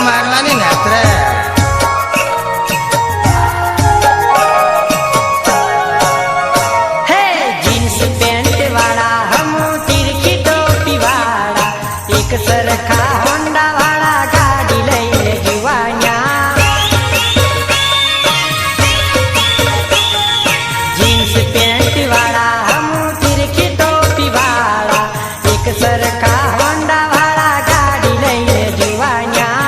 મારવાની નાત્ર હે jeans pant વાળા હમ તીરખી ટોપી વાળા એક સરખા હોન્ડા વાળા ગાડી લઈને જુવાન્યા જીન્સ પેન્ટ વાળા હમ તીરખી ટોપી વાળા એક સરખા હોન્ડા વાળા ગાડી લઈને જુવાન્યા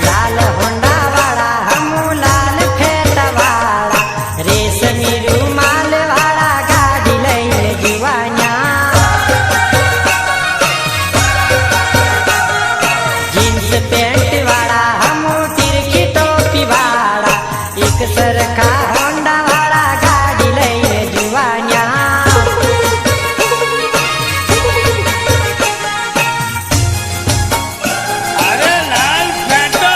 લાલ હોન્ડા વાળા હમ લાલ ફેટા વાળા રેશમી રૂમાલ વાળા ગાડી લઈને જુવાન્યા જીન્સ પેન્ટ વાળા હમ તીરખી ટોપી વાળા એક સરખા હોન્ડા વાળા ગાડી લઈને જુવાન્યા અરે લાલ ફેટો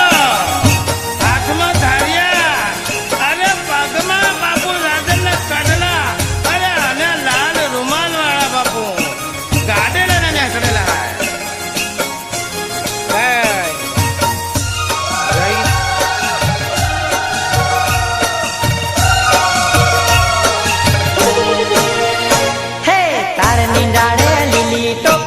હાથમાં ધારિયા અરે પગમાં બાપુ રાધનના કડલા અરે અને લાલ રૂમાલ વાળા બાપુ ગાડેલા ને નીકળેલા હે તારની ડાળે લીલી ટોપી